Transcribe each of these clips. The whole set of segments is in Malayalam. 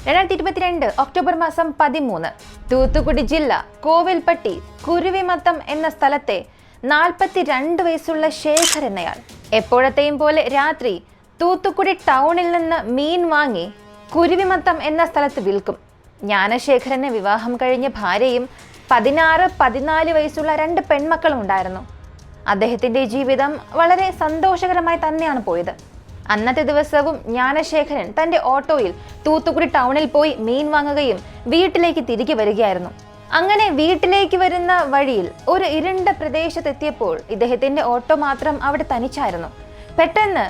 2022 ഒക്ടോബർ മാസം 13 തൂത്തുക്കുടി ജില്ല കോവിൽപ്പട്ടി കുരുവിമത്തം എന്ന സ്ഥലത്തെ 42 വയസ്സുള്ള ശേഖർ എന്നയാൾ എപ്പോഴത്തെയും പോലെ രാത്രി തൂത്തുക്കുടി ടൗണിൽ നിന്ന് മീൻ വാങ്ങി കുരുവിമത്തം എന്ന സ്ഥലത്ത് വിൽക്കും. ജ്ഞാനശേഖരന് വിവാഹം കഴിഞ്ഞ ഭാര്യയും 16-14 വയസ്സുള്ള 2 പെൺമക്കളും ഉണ്ടായിരുന്നു. അദ്ദേഹത്തിന്റെ ജീവിതം വളരെ സന്തോഷകരമായി തന്നെയാണ് പോയത്. അന്നത്തെ ദിവസവും ജ്ഞാനശേഖരൻ തന്റെ ഓട്ടോയിൽ തൂത്തുക്കുടി ടൗണിൽ പോയി മീൻ വാങ്ങുകയും വീട്ടിലേക്ക് തിരികെ വരികയായിരുന്നു. അങ്ങനെ വീട്ടിലേക്ക് വരുന്ന വഴിയിൽ ഒരു ഇരുണ്ട പ്രദേശത്തെത്തിയപ്പോൾ ഇദ്ദേഹത്തിന്റെ ഓട്ടോ മാത്രം അവിടെ തനിച്ചായിരുന്നു. പെട്ടെന്ന്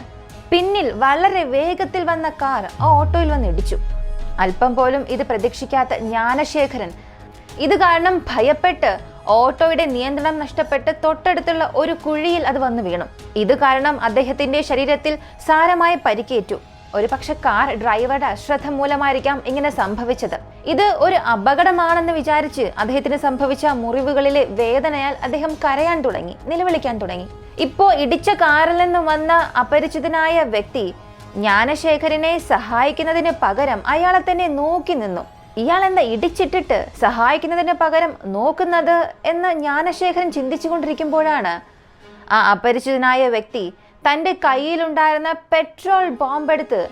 പിന്നിൽ വളരെ വേഗത്തിൽ വന്ന കാർ ആ ഓട്ടോയിൽ വന്ന് ഇടിച്ചു. അല്പം പോലും ഇത് പ്രതീക്ഷിക്കാത്ത ജ്ഞാനശേഖരൻ ഇത് കാരണം ഭയപ്പെട്ട് ഓട്ടോയുടെ നിയന്ത്രണം നഷ്ടപ്പെട്ട് തൊട്ടടുത്തുള്ള ഒരു കുഴിയിൽ അത് വന്നു വീണു. ഇത് കാരണം അദ്ദേഹത്തിന്റെ ശരീരത്തിൽ സാരമായ പരിക്കേറ്റു. ഒരുപക്ഷെ കാർ ഡ്രൈവറുടെ അശ്രദ്ധ മൂലമായിരിക്കാം ഇങ്ങനെ സംഭവിച്ചത്. ഇത് ഒരു അപകടമാണെന്ന് വിചാരിച്ച് അദ്ദേഹത്തിന് സംഭവിച്ച മുറിവുകളിലെ വേദനയാൽ അദ്ദേഹം കരയാൻ തുടങ്ങി, നിലവിളിക്കാൻ തുടങ്ങി. ഇപ്പോ ഇടിച്ച കാറിൽ നിന്ന് വന്ന അപരിചിതനായ വ്യക്തി ജ്ഞാനശേഖരനെ സഹായിക്കുന്നതിന് പകരം അയാളെ തന്നെ നോക്കി നിന്നു. ഇയാൾ എന്താ ഇടിച്ചിട്ടിട്ട് സഹായിക്കുന്നതിന് പകരം നോക്കുന്നത് എന്ന് ജ്ഞാനശേഖരൻ ചിന്തിച്ചുകൊണ്ടിരിക്കുമ്പോഴാണ് ആ അപരിചിതനായ വ്യക്തി തൻ്റെ കയ്യിലുണ്ടായിരുന്ന പെട്രോൾ ബോംബ് എടുത്ത്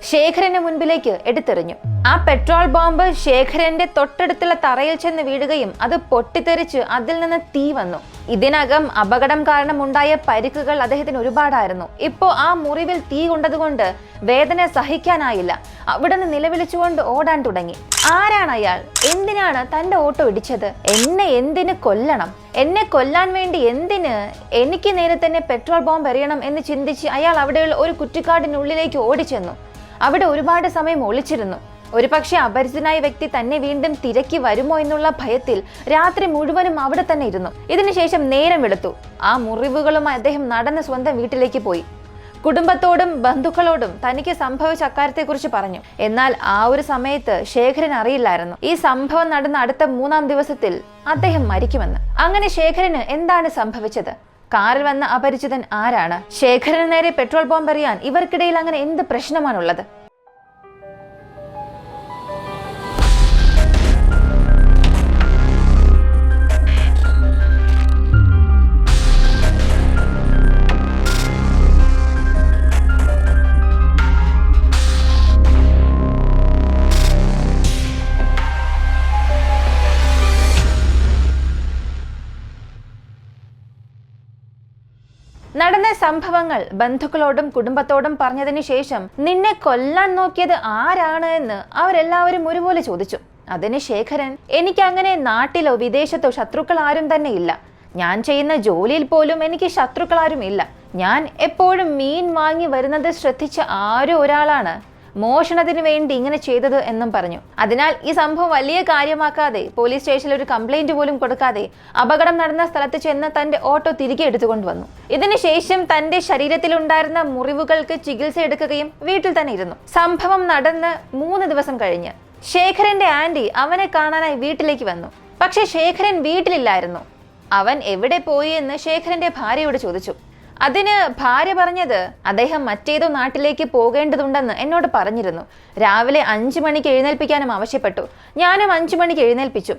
ശേഖരന്റെ മുൻപിലേക്ക് എടുത്തെറിഞ്ഞു. ആ പെട്രോൾ ബോംബ് ശേഖരന്റെ തൊട്ടടുത്തുള്ള തറയിൽ ചെന്ന് വീഴുകയും അത് പൊട്ടിത്തെറിച്ച് അതിൽ നിന്ന് തീ വന്നു. ഇതിനകം അപകടം കാരണം ഉണ്ടായ പരിക്കുകൾ അദ്ദേഹത്തിന് ഒരുപാടായിരുന്നു. ഇപ്പോ ആ മുറിവിൽ തീ കൊണ്ടതുകൊണ്ട് വേദന സഹിക്കാനായില്ല. അവിടെ നിന്ന് നിലവിളിച്ചുകൊണ്ട് ഓടാൻ തുടങ്ങി. ആരാണ് അയാൾ? എന്തിനാണ് തന്റെ ഓട്ടോ ഇടിച്ചത്? എന്നെ എന്തിന് കൊല്ലണം? എന്നെ കൊല്ലാൻ വേണ്ടി എന്തിന് എനിക്ക് നേരെ തന്നെ പെട്രോൾ ബോംബ് എറിയണം എന്ന് ചിന്തിച്ച് അയാൾ അവിടെയുള്ള ഒരു കുറ്റിക്കാടിനുള്ളിലേക്ക് ഓടിച്ചെന്നു. അവിടെ ഒരുപാട് സമയം ഒളിച്ചിരുന്നു. ഒരുപക്ഷെ അപരിചിതനായ വ്യക്തി തന്നെ വീണ്ടും തിരക്കി വരുമോ എന്നുള്ള ഭയത്തിൽ രാത്രി മുഴുവനും അവിടെ തന്നെ ഇരുന്നു. ഇതിനുശേഷം നേരം വെളുത്തു. ആ മുറിവുകളുമായി അദ്ദേഹം നടന്ന് സ്വന്തം വീട്ടിലേക്ക് പോയി. കുടുംബത്തോടും ബന്ധുക്കളോടും തനിക്ക് സംഭവിച്ച അക്കാര്യത്തെക്കുറിച്ച് പറഞ്ഞു. എന്നാൽ ആ ഒരു സമയത്ത് ശേഖരൻ അറിയില്ലായിരുന്നു ഈ സംഭവം നടന്ന അടുത്ത 3-ാം ദിവസത്തിൽ അദ്ദേഹം മരിക്കുമെന്ന്. അങ്ങനെ ശേഖരന് എന്താണ് സംഭവിച്ചത്? കാറിൽ വന്ന അപരിചിതൻ ആരാണ്? ശേഖരന് നേരെ പെട്രോൾ ബോംബ് എറിയാൻ ഇവർക്കിടയിൽ അങ്ങനെ എന്ത് പ്രശ്നമാണുള്ളത്? നടന്ന സംഭവങ്ങൾ ബന്ധുക്കളോടും കുടുംബത്തോടും പറഞ്ഞതിന് ശേഷം നിന്നെ കൊല്ലാൻ നോക്കിയത് ആരാണ് എന്ന് അവരെല്ലാവരും ഒരുപോലെ ചോദിച്ചു. അതിന് ശേഖരൻ, എനിക്കങ്ങനെ നാട്ടിലോ വിദേശത്തോ ശത്രുക്കൾ ആരും തന്നെ ഇല്ല. ഞാൻ ചെയ്യുന്ന ജോലിയിൽ പോലും എനിക്ക് ശത്രുക്കൾ ആരും ഇല്ല. ഞാൻ എപ്പോഴും മീൻ വാങ്ങി വരുന്നത് ശ്രദ്ധിച്ച ആരോ ഒരാളാണ് മോഷണത്തിന് വേണ്ടി ഇങ്ങനെ ചെയ്തത് എന്നും പറഞ്ഞു. അതിനാൽ ഈ സംഭവം വലിയ കാര്യമാക്കാതെ പോലീസ് സ്റ്റേഷനിൽ ഒരു കംപ്ലൈന്റ് പോലും കൊടുക്കാതെ അപകടം നടന്ന സ്ഥലത്ത് ചെന്ന് തന്റെ ഓട്ടോ തിരികെ എടുത്തുകൊണ്ടുവന്നു. ഇതിനുശേഷം തന്റെ ശരീരത്തിലുണ്ടായിരുന്ന മുറിവുകൾക്ക് ചികിത്സ എടുക്കുകയും വീട്ടിൽ തന്നെ ഇരുന്നു. സംഭവം നടന്ന് 3 ദിവസം കഴിഞ്ഞ് ശേഖരന്റെ ആന്റി അവനെ കാണാനായി വീട്ടിലേക്ക് വന്നു. പക്ഷെ ശേഖരൻ വീട്ടിലില്ലായിരുന്നു. അവൻ എവിടെ പോയി എന്ന് ശേഖരന്റെ ഭാര്യയോട് ചോദിച്ചു. അതിന് ഭാര്യ പറഞ്ഞത്, അദ്ദേഹം മറ്റേതോ നാട്ടിലേക്ക് പോകേണ്ടതുണ്ടെന്ന് എന്നോട് പറഞ്ഞിരുന്നു. രാവിലെ 5 മണിക്ക് എഴുന്നേൽപ്പിക്കാനും ആവശ്യപ്പെട്ടു. ഞാനും 5 മണിക്ക് എഴുന്നേൽപ്പിച്ചു.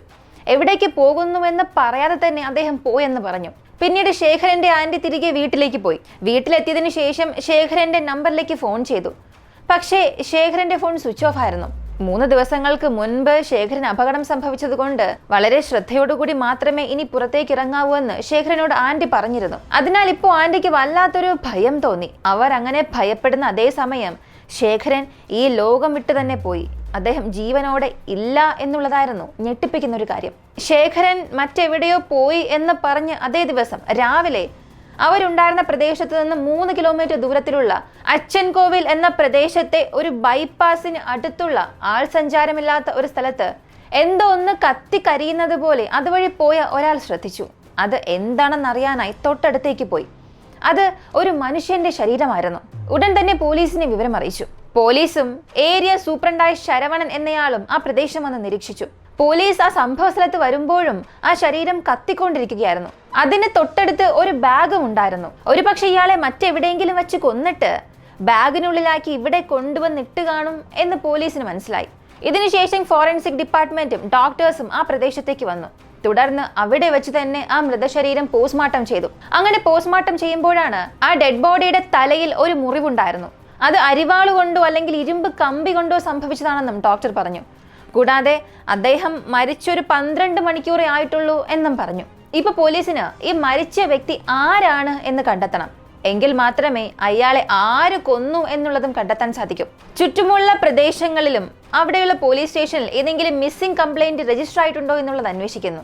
എവിടേക്ക് പോകുന്നുവെന്ന് പറയാതെ തന്നെ അദ്ദേഹം പോയെന്ന് പറഞ്ഞു. പിന്നീട് ശേഖരന്റെ ആന്റി തിരികെ വീട്ടിലേക്ക് പോയി. വീട്ടിലെത്തിയതിനു ശേഷം ശേഖരന്റെ നമ്പറിലേക്ക് ഫോൺ ചെയ്തു. പക്ഷേ ശേഖരന്റെ ഫോൺ സ്വിച്ച് ഓഫ് ആയിരുന്നു. 3 ദിവസങ്ങൾക്ക് മുൻപ് ശേഖരൻ അപകടം സംഭവിച്ചതുകൊണ്ട് വളരെ ശ്രദ്ധയോടുകൂടി മാത്രമേ ഇനി പുറത്തേക്ക് ഇറങ്ങാവൂ എന്ന് ശേഖരനോട് ആന്റി പറഞ്ഞിരുന്നു. അതിനാൽ ഇപ്പോൾ ആന്റിക്ക് വല്ലാത്തൊരു ഭയം തോന്നി. അവർ അങ്ങനെ ഭയപ്പെടുന്ന അതേ സമയം ശേഖരൻ ഈ ലോകം വിട്ടു തന്നെ പോയി. അദ്ദേഹം ജീവനോടെ ഇല്ല എന്നുള്ളതായിരുന്നു ഞെട്ടിപ്പിക്കുന്ന ഒരു കാര്യം. ശേഖരൻ മറ്റെവിടെയോ പോയി എന്ന് പറഞ്ഞ് അതേ ദിവസം രാവിലെ അവരുണ്ടായിരുന്ന പ്രദേശത്ത് നിന്ന് 3 കിലോമീറ്റർ ദൂരത്തിലുള്ള അച്ഛൻകോവിൽ എന്ന പ്രദേശത്തെ ഒരു ബൈപ്പാസിന് അടുത്തുള്ള ആൾ സഞ്ചാരമില്ലാത്ത ഒരു സ്ഥലത്ത് എന്തോ ഒന്ന് കത്തിക്കരിയുന്നത് പോലെ അതുവഴി പോയ ഒരാൾ ശ്രദ്ധിച്ചു. അത് എന്താണെന്നറിയാനായി തൊട്ടടുത്തേക്ക് പോയി. അത് ഒരു മനുഷ്യന്റെ ശരീരമായിരുന്നു. ഉടൻ തന്നെ പോലീസിനെ വിവരം അറിയിച്ചു. പോലീസും ഏരിയ സൂപ്രണ്ടായ ശരവണൻ എന്നയാളും ആ പ്രദേശം വന്ന് നിരീക്ഷിച്ചു. പോലീസ് ആ സംഭവ സ്ഥലത്ത് വരുമ്പോഴും ആ ശരീരം കത്തിക്കൊണ്ടിരിക്കുകയായിരുന്നു. അതിന് തൊട്ടടുത്ത് ഒരു ബാഗും ഉണ്ടായിരുന്നു. ഒരുപക്ഷെ ഇയാളെ മറ്റെവിടെയെങ്കിലും വെച്ച് കൊന്നിട്ട് ബാഗിനുള്ളിലാക്കി ഇവിടെ കൊണ്ടുവന്നിട്ട് കാണും എന്ന് പോലീസിന് മനസ്സിലായി. ഇതിനുശേഷം ഫോറൻസിക് ഡിപ്പാർട്ട്മെന്റും ഡോക്ടേഴ്സും ആ പ്രദേശത്തേക്ക് വന്നു. തുടർന്ന് അവിടെ വെച്ച് തന്നെ ആ മൃതശരീരം പോസ്റ്റ്മോർട്ടം ചെയ്തു. അങ്ങനെ പോസ്റ്റ്മോർട്ടം ചെയ്യുമ്പോഴാണ് ആ ഡെഡ് ബോഡിയുടെ തലയിൽ ഒരു മുറിവുണ്ടായിരുന്നു. അത് അരിവാള് കൊണ്ടോ അല്ലെങ്കിൽ ഇരുമ്പ് കമ്പി കൊണ്ടോ സംഭവിച്ചതാണെന്നും ഡോക്ടർ പറഞ്ഞു. കൂടാതെ അദ്ദേഹം മരിച്ചൊരു 12 മണിക്കൂറേ ആയിട്ടുള്ളൂ എന്നും പറഞ്ഞു. ഇപ്പൊ പോലീസിന് ഈ മരിച്ച വ്യക്തി ആരാണ് എന്ന് കണ്ടെത്തണം. എങ്കിൽ മാത്രമേ അയാളെ ആര് കൊന്നു എന്നുള്ളതും കണ്ടെത്താൻ സാധിക്കും. ചുറ്റുമുള്ള പ്രദേശങ്ങളിലും അവിടെയുള്ള പോലീസ് സ്റ്റേഷനിൽ ഏതെങ്കിലും മിസ്സിംഗ് കംപ്ലൈന്റ് രജിസ്റ്റർ ആയിട്ടുണ്ടോ എന്നുള്ളത് അന്വേഷിക്കുന്നു.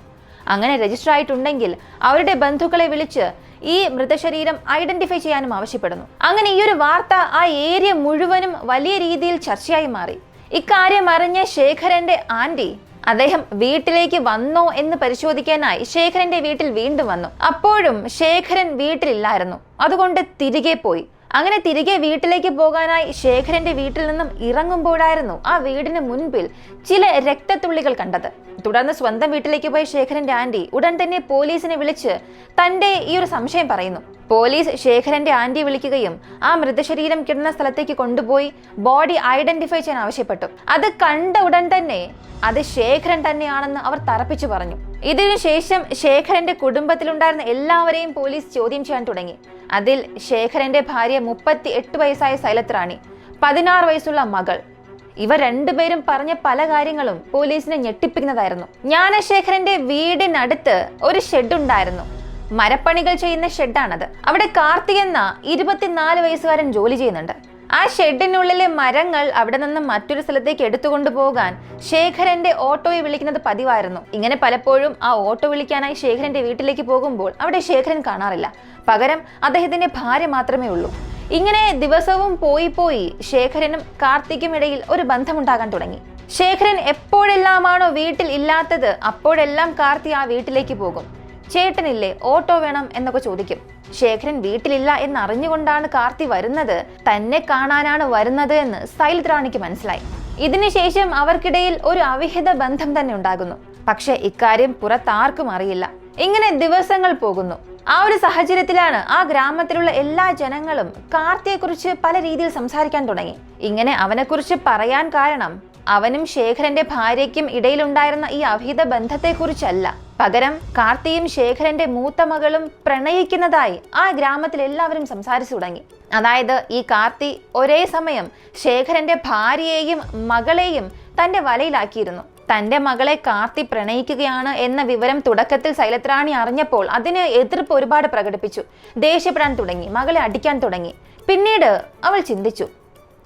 അങ്ങനെ രജിസ്റ്റർ ആയിട്ടുണ്ടെങ്കിൽ അവരുടെ ബന്ധുക്കളെ വിളിച്ച് ഈ മൃതശരീരം ഐഡന്റിഫൈ ചെയ്യാനും ആവശ്യപ്പെടുന്നു. അങ്ങനെ ഈ ഒരു വാർത്ത ആ ഏരിയ മുഴുവനും വലിയ രീതിയിൽ ചർച്ചയായി മാറി. ഇക്കാര്യം അറിഞ്ഞ ശേഖരന്റെ ആന്റി അദ്ദേഹം വീട്ടിലേക്ക് വന്നോ എന്ന് പരിശോധിക്കാനായി ശേഖരന്റെ വീട്ടിൽ വീണ്ടും വന്നു. അപ്പോഴും ശേഖരൻ വീട്ടിലില്ലായിരുന്നു. അതുകൊണ്ട് തിരികെ പോയി. അങ്ങനെ തിരികെ വീട്ടിലേക്ക് പോകാനായി ശേഖരന്റെ വീട്ടിൽ നിന്നും ഇറങ്ങുമ്പോഴായിരുന്നു ആ വീടിന് മുൻപിൽ ചില രക്തത്തുള്ളികൾ കണ്ടത്. തുടർന്ന് സ്വന്തം വീട്ടിലേക്ക് പോയ ശേഖരന്റെ ആന്റി ഉടൻ തന്നെ പോലീസിനെ വിളിച്ച് തന്റെ ഈ ഒരു സംശയം പറയുന്നു. പോലീസ് ശേഖരന്റെ ആന്റി വിളിക്കുകയും ആ മൃതശരീരം കിടന്ന സ്ഥലത്തേക്ക് കൊണ്ടുപോയി ബോഡി ഐഡന്റിഫൈ ചെയ്യാൻ ആവശ്യപ്പെട്ടു. അത് കണ്ട ഉടൻ തന്നെ അത് ശേഖരൻ തന്നെയാണെന്ന് അവർ തറപ്പിച്ചു പറഞ്ഞു. ഇതിനുശേഷം ശേഖരന്റെ കുടുംബത്തിലുണ്ടായിരുന്ന എല്ലാവരെയും പോലീസ് ചോദ്യം ചെയ്യാൻ തുടങ്ങി. അതിൽ ശേഖരന്റെ ഭാര്യ 38 വയസ്സായ സൈലത്ത് റാണി, 16 വയസ്സുള്ള മകൾ, ഇവർ രണ്ടുപേരും പറഞ്ഞ പല കാര്യങ്ങളും പോലീസിനെ ഞെട്ടിപ്പിക്കുന്നതായിരുന്നു. ജ്ഞാനശേഖരന്റെ വീടിനടുത്ത് ഒരു ഷെഡ് ഉണ്ടായിരുന്നു. മരപ്പണികൾ ചെയ്യുന്ന ഷെഡാണത്. അവിടെ കാർത്തിക് എന്ന 24 വയസ്സുകാരൻ ജോലി ചെയ്യുന്നുണ്ട്. ആ ഷെഡിനുള്ളിലെ മരങ്ങൾ അവിടെ നിന്ന് മറ്റൊരു സ്ഥലത്തേക്ക് എടുത്തുകൊണ്ടു പോകാൻ ശേഖരന്റെ ഓട്ടോയെ വിളിക്കുന്നത് പതിവായിരുന്നു. ഇങ്ങനെ പലപ്പോഴും ആ ഓട്ടോ വിളിക്കാനായി ശേഖരന്റെ വീട്ടിലേക്ക് പോകുമ്പോൾ അവിടെ ശേഖരൻ കാണാറില്ല. പകരം അദ്ദേഹത്തിന്റെ ഭാര്യ മാത്രമേ ഉള്ളൂ. ഇങ്ങനെ ദിവസവും പോയി ശേഖരനും കാർത്തിക്കും ഇടയിൽ ഒരു ബന്ധമുണ്ടാകാൻ തുടങ്ങി. ശേഖരൻ എപ്പോഴെല്ലാമാണോ വീട്ടിൽ ഇല്ലാത്തത് അപ്പോഴെല്ലാം കാർത്തി ആ വീട്ടിലേക്ക് പോകും. ചേട്ടനില്ലേ, ഓട്ടോ വേണം എന്നൊക്കെ ചോദിക്കും. ശേഖരൻ വീട്ടിലില്ല എന്നറിഞ്ഞുകൊണ്ടാണ് കാർത്തി വരുന്നത്, തന്നെ കാണാനാണ് വരുന്നത് എന്ന് സൈലത്ത് റാണിക്ക് മനസ്സിലായി. ഇതിനുശേഷം അവർക്കിടയിൽ ഒരു അവിഹിത ബന്ധം തന്നെ ഉണ്ടാകുന്നു. പക്ഷെ ഇക്കാര്യം പുറത്താർക്കും അറിയില്ല. ഇങ്ങനെ ദിവസങ്ങൾ പോകുന്നു. ആ ഒരു സാഹചര്യത്തിലാണ് ആ ഗ്രാമത്തിലുള്ള എല്ലാ ജനങ്ങളും കാർത്തിയെക്കുറിച്ച് പല രീതിയിൽ സംസാരിക്കാൻ തുടങ്ങി. ഇങ്ങനെ അവനെക്കുറിച്ച് പറയാൻ കാരണം അവനും ശേഖരന്റെ ഭാര്യയ്ക്കും ഇടയിലുണ്ടായിരുന്ന ഈ അവിഹിത ബന്ധത്തെക്കുറിച്ചല്ല, പകരം കാർത്തിയും ശേഖരന്റെ മൂത്ത മകളും പ്രണയിക്കുന്നതായി ആ ഗ്രാമത്തിൽ എല്ലാവരും സംസാരിച്ചു തുടങ്ങി. അതായത് ഈ കാർത്തി ഒരേ സമയം ശേഖരന്റെ ഭാര്യയെയും മകളെയും തന്റെ വലയിലാക്കിയിരുന്നു. തന്റെ മകളെ കാർത്തി പ്രണയിക്കുകയാണ് എന്ന വിവരം തുടക്കത്തിൽ സൈലത്ത് റാണി അറിഞ്ഞപ്പോൾ അതിന് എതിർപ്പ് ഒരുപാട് പ്രകടിപ്പിച്ചു. ദേഷ്യപ്പെടാൻ തുടങ്ങി, മകളെ അടിക്കാൻ തുടങ്ങി. പിന്നീട് അവൾ ചിന്തിച്ചു,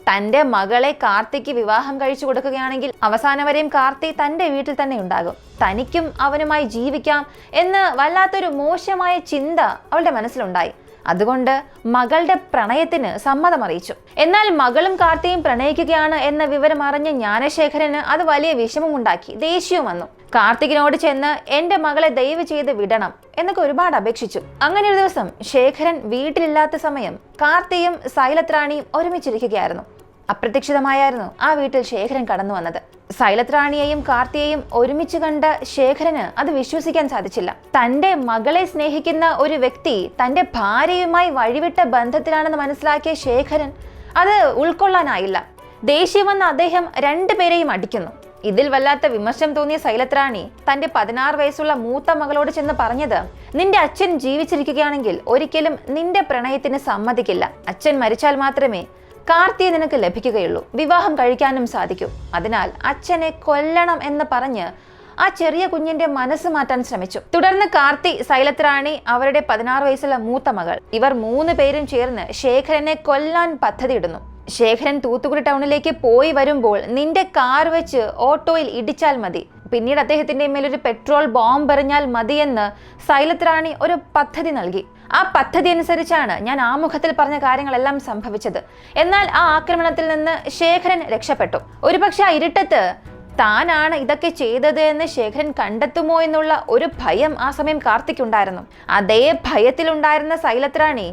തന്റെ മകളെ കാർത്തിക്ക് വിവാഹം കഴിച്ചു കൊടുക്കുകയാണെങ്കിൽ അവസാനം വരെയും കാർത്തി തന്റെ വീട്ടിൽ തന്നെ ഉണ്ടാകും, തനിക്കും അവനുമായി ജീവിക്കാം എന്ന് വല്ലാത്തൊരു മോശമായ ചിന്ത അവളുടെ മനസ്സിലുണ്ടായി. അതുകൊണ്ട് മകളുടെ പ്രണയത്തിന് സമ്മതം അറിയിച്ചു. എന്നാൽ മകളും കാർത്തിയും പ്രണയിക്കുകയാണ് എന്ന വിവരം അറിഞ്ഞ ജ്ഞാനശേഖരന് അത് വലിയ വിഷമമുണ്ടാക്കി, ദേഷ്യവും വന്നു. കാർത്തികിനോട് ചെന്ന് എന്റെ മകളെ ദയവ് ചെയ്ത് വിടണം എന്നൊക്കെ ഒരുപാട് അപേക്ഷിച്ചു. അങ്ങനെ ഒരു ദിവസം ശേഖരൻ വീട്ടിലില്ലാത്ത സമയം കാർത്തിയും സൈലത്ത് റാണിയും ഒരുമിച്ചിരിക്കുകയായിരുന്നു. അപ്രതീക്ഷിതമായിരുന്നു ആ വീട്ടിൽ ശേഖരൻ കടന്നു വന്നത്. സൈലത്ത് റാണിയെയും കാർത്തിയെയും ഒരുമിച്ച് കണ്ട ശേഖരന് അത് വിശ്വസിക്കാൻ സാധിച്ചില്ല. തന്റെ മകളെ സ്നേഹിക്കുന്ന ഒരു വ്യക്തി തന്റെ ഭാര്യയുമായി വഴിവിട്ട ബന്ധത്തിലാണെന്ന് മനസ്സിലാക്കിയ ശേഖരൻ അത് ഉൾക്കൊള്ളാനായില്ല. ദേഷ്യം വന്ന അദ്ദേഹം രണ്ടുപേരെയും അടിക്കുന്നു. ഇതിൽ വല്ലാത്ത വിമർശനം തോന്നിയ സൈലത്ത് റാണി തന്റെ 16 വയസ്സുള്ള മൂത്ത മകളോട് ചെന്ന് പറഞ്ഞത്, നിന്റെ അച്ഛൻ ജീവിച്ചിരിക്കുകയാണെങ്കിൽ ഒരിക്കലും നിന്റെ പ്രണയത്തിന് സമ്മതിക്കില്ല. അച്ഛൻ മരിച്ചാൽ മാത്രമേ കാർത്തിയെ നിനക്ക് ലഭിക്കുകയുള്ളൂ, വിവാഹം കഴിക്കാനും സാധിക്കൂ. അതിനാൽ അച്ഛനെ കൊല്ലണം എന്ന് പറഞ്ഞ് ആ ചെറിയ കുഞ്ഞിന്റെ മനസ്സ് മാറ്റാൻ ശ്രമിച്ചു. തുടർന്ന് കാർത്തി, സൈലത്ത് റാണി, അവരുടെ 16 വയസ്സുള്ള മൂത്ത മകൾ, ഇവർ 3 പേരും ചേർന്ന് ശേഖരനെ കൊല്ലാൻ പദ്ധതിയിടുന്നു. ശേഖരൻ തൂത്തുക്കുടി ടൗണിലേക്ക് പോയി വരുമ്പോൾ നിന്റെ കാർ വെച്ച് ഓട്ടോയിൽ ഇടിച്ചാൽ മതി, പിന്നീട് അദ്ദേഹത്തിന്റെ മേലൊരു പെട്രോൾ ബോംബ് എറിഞ്ഞാൽ മതിയെന്ന് സൈലത്ത് റാണി ഒരു പദ്ധതി നൽകി. ആ പദ്ധതി അനുസരിച്ചാണ് ഞാൻ ആമുഖത്തിൽ പറഞ്ഞ കാര്യങ്ങളെല്ലാം സംഭവിച്ചത്. എന്നാൽ ആ ആക്രമണത്തിൽ നിന്ന് ശേഖരൻ രക്ഷപ്പെട്ടു. ഒരുപക്ഷെ ആ ഇരുട്ടത്ത് താനാണ് ഇതൊക്കെ ചെയ്തത് എന്ന് ശേഖരൻ കണ്ടെത്തുമോ എന്നുള്ള ഒരു ഭയം ആ സമയം കാർത്തിക്കുണ്ടായിരുന്നു. അതേ ഭയത്തിലുണ്ടായിരുന്ന സൈലത്ത് റാണി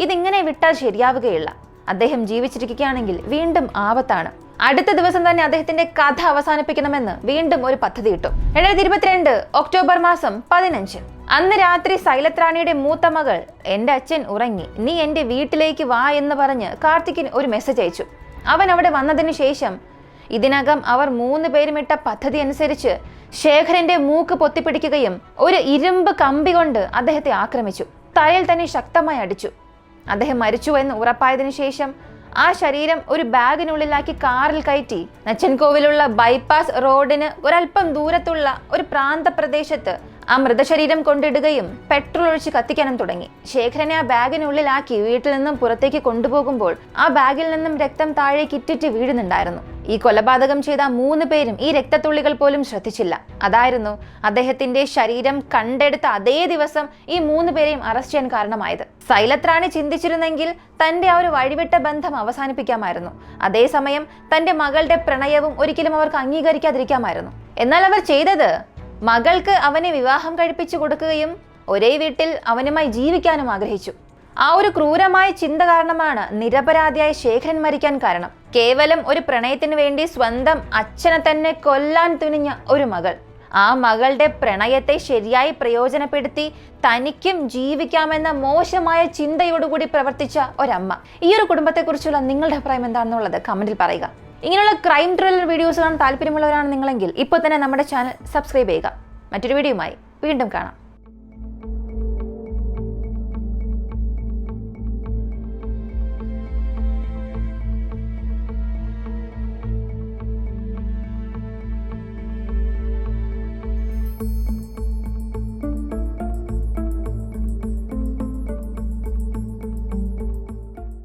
ഇതിങ്ങനെ വിട്ടാൽ ശരിയാവുകയില്ല, അദ്ദേഹം ജീവിച്ചിരിക്കുകയാണെങ്കിൽ വീണ്ടും ആപത്താണ്. അടുത്ത ദിവസം തന്നെ അദ്ദേഹത്തിന്റെ കഥ അവസാനിപ്പിക്കണമെന്ന് വീണ്ടും ഒരു പദ്ധതി ഇട്ടു. 2022 ഒക്ടോബർ മാസം 15 അന്ന് രാത്രി സൈലത്ത് റാണിയുടെ മൂത്ത മകൾ, എന്റെ അച്ഛൻ ഉറങ്ങി, നീ എന്റെ വീട്ടിലേക്ക് വാ എന്ന് പറഞ്ഞ് കാർത്തിക്കിന് ഒരു മെസ്സേജ് അയച്ചു. അവൻ അവിടെ വന്നതിന് ശേഷം ഇതിനകം അവർ 3 പേരും ഇട്ട പദ്ധതി അനുസരിച്ച് ശേഖരന്റെ മൂക്ക് പൊത്തിപ്പിടിക്കുകയും ഒരു ഇരുമ്പ് കമ്പി കൊണ്ട് അദ്ദേഹത്തെ ആക്രമിച്ചു. തലയിൽ തന്നെ ശക്തമായി അടിച്ചു. അദ്ദേഹം മരിച്ചു എന്ന് ഉറപ്പായതിനു ശേഷം ആ ശരീരം ഒരു ബാഗിനുള്ളിലാക്കി കാറിൽ കയറ്റി നച്ചൻകോവിലുള്ള ബൈപ്പാസ് റോഡിന് ഒരൽപ്പം ദൂരത്തുള്ള ഒരു പ്രാന്തപ്രദേശത്ത് ആ മൃതശരീരം കൊണ്ടിടുകയും പെട്രോൾ ഒഴിച്ച് കത്തിക്കാനും തുടങ്ങി. ശേഖരനെ ആ ബാഗിനുള്ളിലാക്കി വീട്ടിൽ നിന്നും പുറത്തേക്ക് കൊണ്ടുപോകുമ്പോൾ ആ ബാഗിൽ നിന്നും രക്തം താഴേക്ക് ഇറ്റിറ്റ് വീഴുന്നുണ്ടായിരുന്നു. ഈ കൊലപാതകം ചെയ്ത 3 പേരും ഈ രക്തത്തുള്ളികൾ പോലും ശ്രദ്ധിച്ചില്ല. അതായിരുന്നു അദ്ദേഹത്തിന്റെ ശരീരം കണ്ടെടുത്ത അതേ ദിവസം ഈ 3 പേരെയും അറസ്റ്റ് ചെയ്യാൻ കാരണമായത്. സൈലത്രാണി ചിന്തിച്ചിരുന്നെങ്കിൽ തന്റെ ആ ഒരു വഴിവിട്ട ബന്ധം അവസാനിപ്പിക്കാമായിരുന്നു. അതേസമയം തന്റെ മകളുടെ പ്രണയവും ഒരിക്കലും അവർക്ക് അംഗീകരിക്കാതിരിക്കാമായിരുന്നു. എന്നാൽ അവർ ചെയ്തത് മകൾക്ക് അവനെ വിവാഹം കഴിപ്പിച്ചു കൊടുക്കുകയും ഒരേ വീട്ടിൽ അവനുമായി ജീവിക്കാനും ആഗ്രഹിച്ചു. ആ ഒരു ക്രൂരമായ ചിന്ത കാരണമാണ് നിരപരാധിയായ ശേഖരൻ മരിക്കാൻ കാരണം. കേവലം ഒരു പ്രണയത്തിന് വേണ്ടി സ്വന്തം അച്ഛനെ തന്നെ കൊല്ലാൻ തുനിഞ്ഞ ഒരു മകൾ, ആ മകളുടെ പ്രണയത്തെ ശരിയായി പ്രയോജനപ്പെടുത്തി തനിക്കും ജീവിക്കാമെന്ന മോശമായ ചിന്തയോടുകൂടി പ്രവർത്തിച്ച ഒരമ്മ. ഈ ഒരു കുടുംബത്തെക്കുറിച്ചുള്ള നിങ്ങളുടെ അഭിപ്രായം എന്താണെന്നുള്ളത് കമന്റിൽ പറയുക. ഇങ്ങനെയുള്ള ക്രൈം ത്രില്ലർ വീഡിയോസ് കാണാൻ താല്പര്യമുള്ളവരാണ് നിങ്ങളെങ്കിൽ ഇപ്പോൾ തന്നെ നമ്മുടെ ചാനൽ സബ്സ്ക്രൈബ് ചെയ്യുക. മറ്റൊരു വീഡിയോയുമായി വീണ്ടും കാണാം.